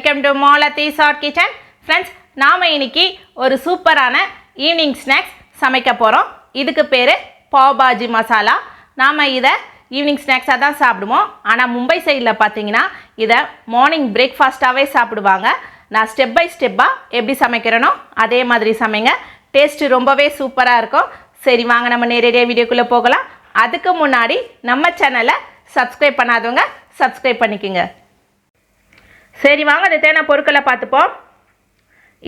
Welcome to Malathi short kitchen. Friends, நாம் இன்னைக்கு ஒரு சூப்பரான ஈவினிங் ஸ்நாக்ஸ் சமைக்க போகிறோம். இதுக்கு பேர் பாவ் பாஜி மசாலா. நாம் இதை ஈவினிங் ஸ்நாக்ஸாக தான் சாப்பிடுவோம். ஆனால் மும்பை சைடில் பார்த்தீங்கன்னா இதை மார்னிங் பிரேக்ஃபாஸ்ட்டாகவே சாப்பிடுவாங்க. நான் ஸ்டெப் பை ஸ்டெப்பாக எப்படி சமைக்கிறேனோ அதே மாதிரி சமைங்க. டேஸ்ட்டு ரொம்பவே சூப்பராக இருக்கும். சரி, வாங்க நம்ம நேரடியாக வீடியோக்குள்ளே போகலாம். அதுக்கு முன்னாடி நம்ம சேனலை சப்ஸ்கிரைப் பண்ணாதவங்க சப்ஸ்கிரைப் பண்ணிக்கோங்க. சரி, வாங்க அது தேவையான பொருட்களை பார்த்துப்போம்.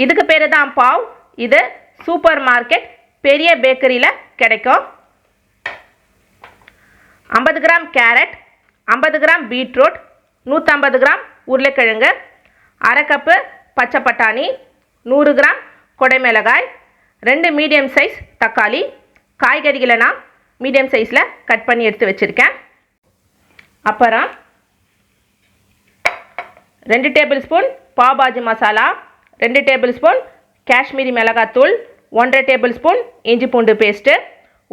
இதுக்கு பேர் தான் பாவ். இது சூப்பர் மார்க்கெட் பெரிய பேக்கரியில் கிடைக்கும். 50 gram carrot, 50 gram beetroot, 150 gram உருளைக்கிழங்கு, அரை கப்பு பச்சை பட்டாணி, 100 கிராம் கொடைமிளகாய், 2 மீடியம் சைஸ் தக்காளி. காய்கறிகளை நான் மீடியம் சைஸில் கட் பண்ணி எடுத்து வச்சுருக்கேன். அப்புறம் 2 tablespoon pav bhaji masala, 2 tablespoon Kashmiri மிளகாத்தூள், 1.5 டேபிள் ஸ்பூன் இஞ்சி பூண்டு paste,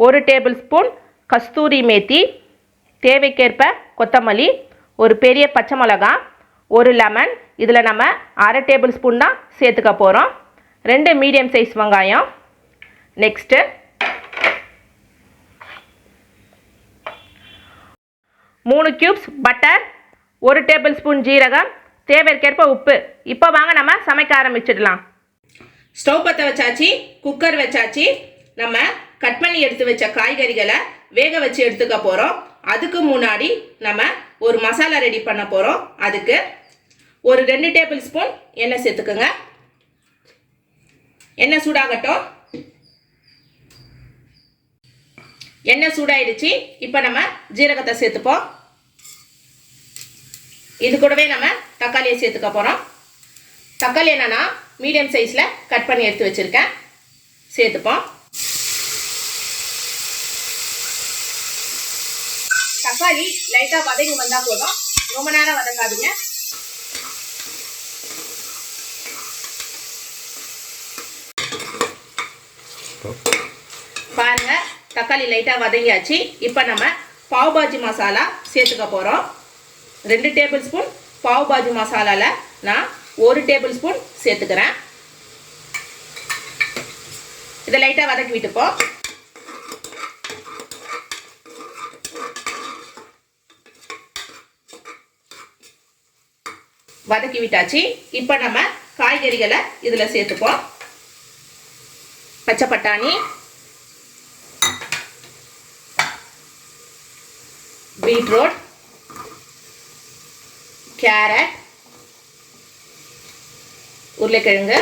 1 tablespoon kasuri methi, தேவைக்கேற்ப கொத்தமல்லி, ஒரு பெரிய பச்சை மிளகா, 1 லெமன். இதில் நம்ம அரை டேபிள் ஸ்பூன் தான் சேர்த்துக்க போகிறோம். 2 மீடியம் சைஸ் வெங்காயம். Next 3 cubes butter, 1 table spoon ஜீரகம், தேவைக்கேற்ப உப்பு. இப்போ வாங்க நம்ம சமைக்க ஆரம்பிச்சிடலாம். ஸ்டவ் பற்ற வச்சாச்சு, குக்கர் வச்சாச்சு. நம்ம கட் பண்ணி எடுத்து வச்ச காய்கறிகளை வேக வச்சு எடுத்துக்க போகிறோம். அதுக்கு முன்னாடி நம்ம ஒரு மசாலா ரெடி பண்ண போகிறோம். அதுக்கு ஒரு 2 டேபிள் ஸ்பூன் எண்ணெய் சேர்த்துக்குங்க. எண்ணெய் சூடாகட்டும். எண்ணெய் சூடாயிடுச்சு. இப்போ நம்ம ஜீரகத்தை சேர்த்துப்போம். இது கூடவே நம்ம தக்காளியை சேர்த்துக்க போகிறோம். தக்காளி என்னன்னா மீடியம் சைஸில் கட் பண்ணி எடுத்து வச்சுருக்கேன். சேர்த்துப்போம். தக்காளி லைட்டாக வதங்கி வந்தால் போதும், ரொம்ப நேரம் வதங்காதுங்க. பாருங்க, தக்காளி லைட்டாக வதங்கியாச்சு. இப்போ நம்ம பாவ் பாஜி மசாலா சேர்த்துக்க போகிறோம். 2 டேபிள் ஸ்பூன் பாவ் பாஜி மசாலாவில் நான் 1 டேபிள் ஸ்பூன் சேர்த்துக்கிறேன். இதை லைட்டாக வதக்கி விட்டுப்போம். வதக்கி விட்டாச்சு. இப்போ நம்ம காய்கறிகளை இதில் சேர்த்துப்போம். பச்சை பட்டாணி, பீட்ரூட், கேரட், உருளைக்கிழங்கு.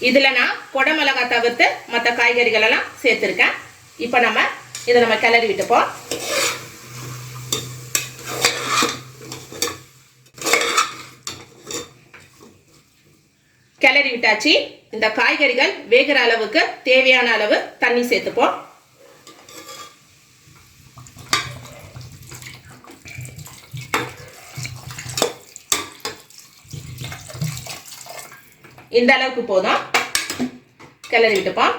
இதில் நான் கொடைமிளகாய் தவிர்த்து மற்ற காய்கறிகள் எல்லாம் சேர்த்துருக்கேன். இப்போ நம்ம இதை கிளறி விட்டுப்போம். கிளறி விட்டாச்சு. இந்த காய்கறிகள் வேகிற அளவுக்கு தேவையான அளவு தண்ணி சேர்த்துப்போம். இந்த அளவுக்கு போதும். கிளறி விட்டுப்போம்.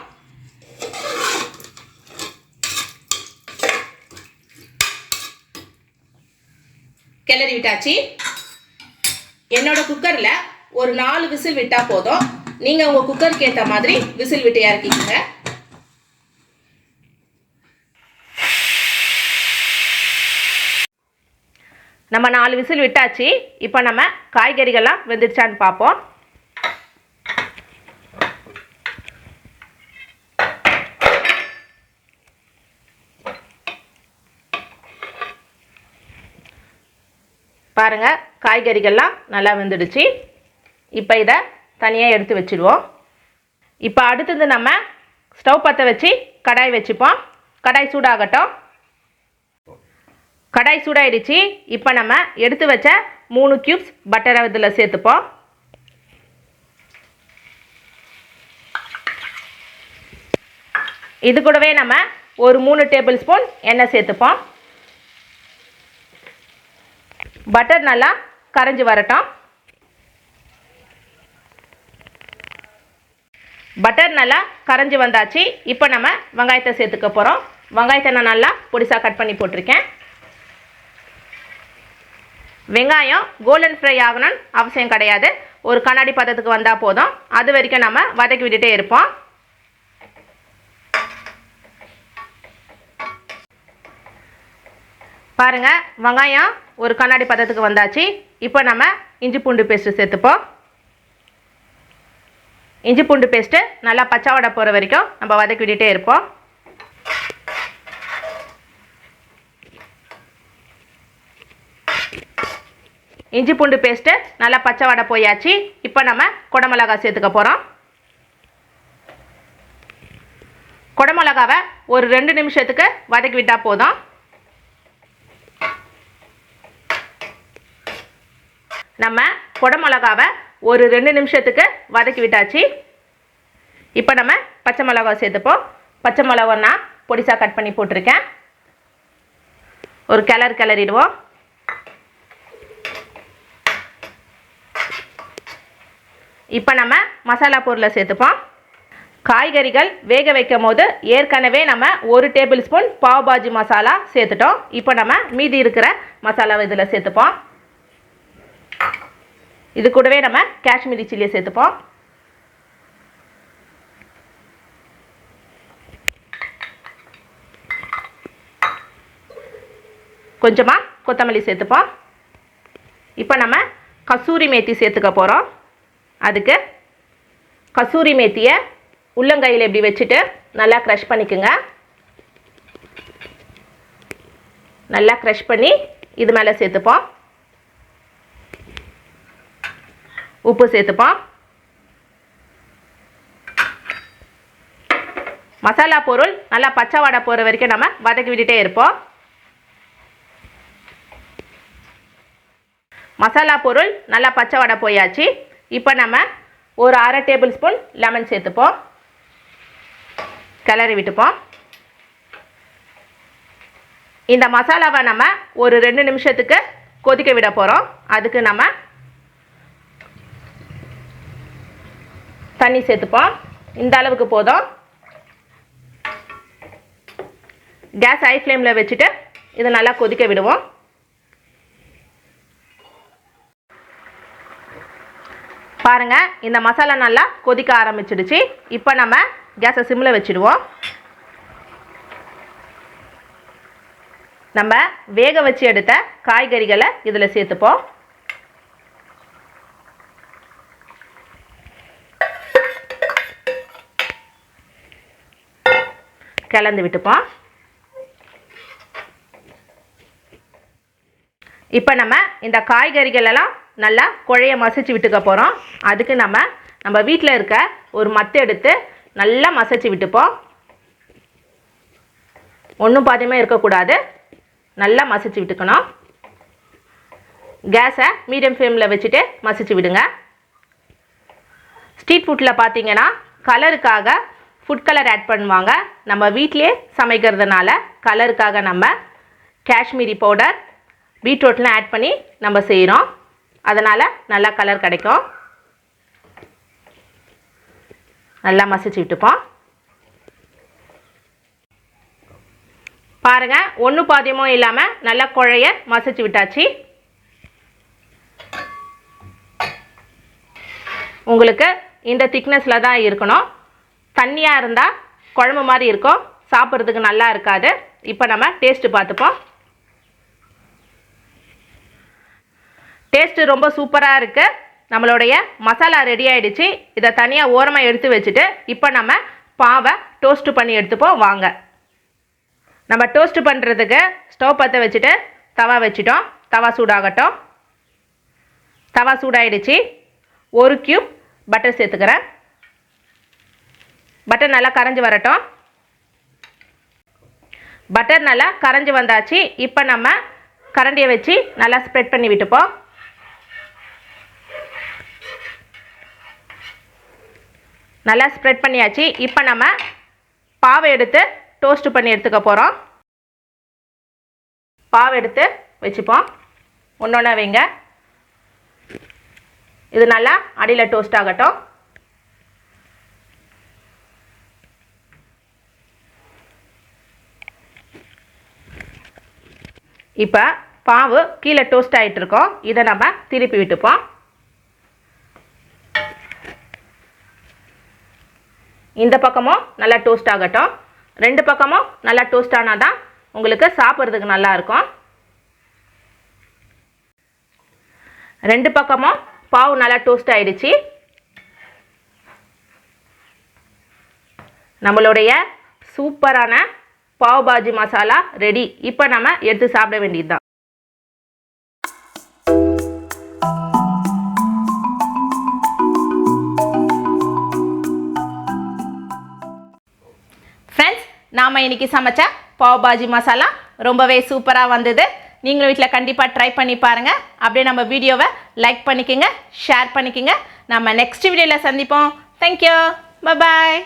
கிளறி விட்டாச்சு. என்னோட குக்கர்ல ஒரு 4 விசில் விட்டா போதும். நீங்க உங்க குக்கருக்கு ஏற்ற மாதிரி விசில் விட்டு இறக்கிக்கங்க. நம்ம 4 விசில் விட்டாச்சு. இப்போ நம்ம காய்கறிகள்லாம் வெந்துடுச்சான்னு பார்ப்போம். பாருங்கள், காய்கறிகள்லாம் நல்லா வெந்துடுச்சு. இப்போ இதை தனியாக எடுத்து வச்சுடுவோம். இப்போ அடுத்தது நம்ம ஸ்டவ் பற்ற வச்சு கடாய் வச்சுப்போம். கடாய் சூடாகட்டும். கடாய் சூடாயிடுச்சு. இப்போ நம்ம எடுத்து வச்ச 3 கியூப்ஸ் பட்டரை இதில் சேர்த்துப்போம். இது கூடவே நம்ம ஒரு 3 டேபிள் ஸ்பூன் எண்ணெய் சேர்த்துப்போம். பட்டர் நல்லா கரைஞ்சி வரட்டும். பட்டர் நல்லா கரைஞ்சி வந்தாச்சு. இப்போ நம்ம வெங்காயத்தை சேர்த்துக்க போகிறோம். வெங்காயத்தை நான் நல்லா பொடிசாக கட் பண்ணி போட்டிருக்கேன். வெங்காயம் கோல்டன் ஃப்ரை ஆகணும்னு அவசியம் கிடையாது. ஒரு கண்ணாடி பதத்துக்கு வந்தால் போதும். அது வரைக்கும் நம்ம வதக்கி விட்டுட்டே இருப்போம். பாருங்கள், வெங்காயம் ஒரு கண்ணாடி பதத்துக்கு வந்தாச்சு. இப்போ நம்ம இஞ்சி பூண்டு பேஸ்ட்டு சேர்த்துப்போம். இஞ்சி பூண்டு பேஸ்ட்டு நல்லா பச்சை வாடை போகிற வரைக்கும் நம்ம வதக்கி விட்டுட்டே இருப்போம். இஞ்சி பூண்டு பேஸ்ட்டு நல்லா பச்சை வாடை போயாச்சு. இப்போ நம்ம குடமிளகாய் சேர்த்துக்க போகிறோம். குடமிளகாவை ஒரு 2 நிமிஷத்துக்கு வதக்கி விட்டால் போதும். நம்ம குடமிளகாவை ஒரு 2 நிமிஷத்துக்கு வதக்கி விட்டாச்சு. இப்போ நம்ம பச்சை மிளகாய் சேர்த்துப்போம். பச்சை மிளகாய் நான் பொடிசாக கட் பண்ணி போட்டிருக்கேன். ஒரு கிளறிடுவோம். இப்போ நம்ம மசாலா பொருளை சேர்த்துப்போம். காய்கறிகள் வேக வைக்கும் போது ஏற்கனவே நம்ம 1 டேபிள் ஸ்பூன் பாவ் பாஜி மசாலா சேர்த்துட்டோம். இப்போ நம்ம மீதி இருக்கிற மசாலாவை இதில் சேர்த்துப்போம். இது கூடவே நம்ம காஷ்மீரி சில்லியை சேர்த்துப்போம். கொஞ்சமாக கொத்தமல்லி சேர்த்துப்போம். இப்போ நம்ம கசூரி மேத்தி சேர்த்துக்க போகிறோம். அதுக்கு கசூரி மேத்தியை உள்ளங்கையில் இப்படி வச்சுட்டு நல்லா க்ரஷ் பண்ணிக்கோங்க. நல்லா க்ரஷ் பண்ணி இது மேலே சேர்த்துப்போம். உப்பு சேர்த்துப்போம். மசாலா பொருள் நல்லா பச்சை வாடை போகிற வரைக்கும் நம்ம வதக்கி விட்டுட்டே இருப்போம். மசாலா பொருள் நல்லா பச்சை வாடை போயாச்சு. இப்போ நம்ம ஒரு 1/2 டேபிள் ஸ்பூன் லெமன் சேர்த்துப்போம். கிளறி விட்டுப்போம். இந்த மசாலாவை நம்ம ஒரு 2 நிமிஷத்துக்கு கொதிக்க விட போகிறோம். அதுக்கு நம்ம தண்ணி சேர்த்துப்போம். இந்த அளவுக்கு போதும். கேஸ் ஹை ஃப்ளேமில் வச்சுட்டு இதை நல்லா கொதிக்க விடுவோம். பாருங்கள், இந்த மசாலா நல்லா கொதிக்க ஆரம்பிச்சிடுச்சு. இப்போ நம்ம கேஸை சிம்மில் வச்சுடுவோம். நம்ம வேக வச்சு எடுத்த காய்கறிகளை இதில் சேர்த்துப்போம். கலந்து விட்டுப்போம். இப்போ நம்ம இந்த காய்கறிகள் எல்லாம் நல்லா குழைய மசிச்சு விட்டுக்க போகிறோம். அதுக்கு நம்ம வீட்டில் இருக்க ஒரு மத்து எடுத்து நல்லா மசிச்சு விட்டுப்போம். ஒன்றும் பாதியமாக இருக்கக்கூடாது. நல்லா மசிச்சு விட்டுக்கணும். கேஸை மீடியம் ஃப்ளேமில் வச்சுட்டு மசிச்சு விடுங்க. ஸ்ட்ரீட் ஃபுட்டில் பார்த்தீங்கன்னா கலருக்காக ஃபுட் கலர் ஆட் பண்ணுவாங்க. நம்ம வீட்டிலே சமைக்கிறதுனால கலருக்காக நம்ம காஷ்மீரி பவுடர், பீட்ரூட்லாம் ஆட் பண்ணி நம்ம செய்கிறோம். அதனால் நல்லா கலர் கிடைக்கும். நல்லா மசிச்சு விட்டுப்போம். பாருங்கள், ஒன்று பாதியமும் இல்லாமல் நல்லா குழைய மசிச்சு விட்டாச்சு. உங்களுக்கு இந்த திக்னஸில் தான் இருக்கணும். தண்ணியாக இருந்தால் குழம்பு மாதிரி இருக்கும், சாப்பிட்றதுக்கு நல்லா இருக்காது. இப்போ நம்ம டேஸ்ட்டு பார்த்துப்போம். டேஸ்ட்டு ரொம்ப சூப்பராக இருக்குது. நம்மளுடைய மசாலா ரெடி ஆகிடுச்சு. இதை தனியாக ஓரமாக எடுத்து வச்சுட்டு இப்போ நம்ம பாவை டோஸ்ட்டு பண்ணி எடுத்துப்போம். வாங்க, நம்ம டோஸ்ட்டு பண்ணுறதுக்கு ஸ்டவ் பற்ற வச்சுட்டு தவா வச்சுட்டோம். தவா சூடாகட்டும். தவா சூடாகிடுச்சு. 1 கியூப் பட்டர் சேர்த்துக்கிறேன். பட்டர் நல்லா கரைஞ்சி வரட்டும். பட்டர் நல்லா கரைஞ்சி வந்தாச்சு. இப்போ நம்ம கரண்டியை வச்சு நல்லா ஸ்ப்ரெட் பண்ணி விட்டுப்போம். நல்லா ஸ்ப்ரெட் பண்ணியாச்சு. இப்போ நம்ம பாவை எடுத்து டோஸ்ட் பண்ணி எடுத்துக்க போகிறோம். பாவை எடுத்து வச்சுப்போம். ஒன்றொன்னா வைங்க. இது நல்லா அடியில் டோஸ்ட் ஆகட்டும். இப்போ பாவு கீழே டோஸ்ட் ஆகிட்டு இருக்கோம். இதை நம்ம திருப்பி விட்டுப்போம். இந்த பக்கமும் நல்லா டோஸ்ட் ஆகட்டும். 2 பக்கமும் நல்லா டோஸ்ட் ஆனால் தான் உங்களுக்கு சாப்பிட்றதுக்கு நல்லாயிருக்கும். 2 பக்கமும் பாவு நல்லா டோஸ்ட் ஆகிடுச்சு. நம்மளுடைய சூப்பரான பாவ் பாஜி மசாலா ரெடி. இப்போ நம்ம எடுத்து சாப்பிட வேண்டியது தான். ஃப்ரெண்ட்ஸ், நாம் இன்றைக்கி சமைச்ச பாவ் பாஜி மசாலா ரொம்பவே சூப்பராக வந்தது. நீங்களும் வீட்டில் கண்டிப்பாக ட்ரை பண்ணி பாருங்கள். அப்படியே நம்ம வீடியோவை லைக் பண்ணிக்கோங்க, ஷேர் பண்ணிக்கோங்க. நம்ம நெக்ஸ்ட் வீடியோவில் சந்திப்போம். தேங்க்யூ, பாய்.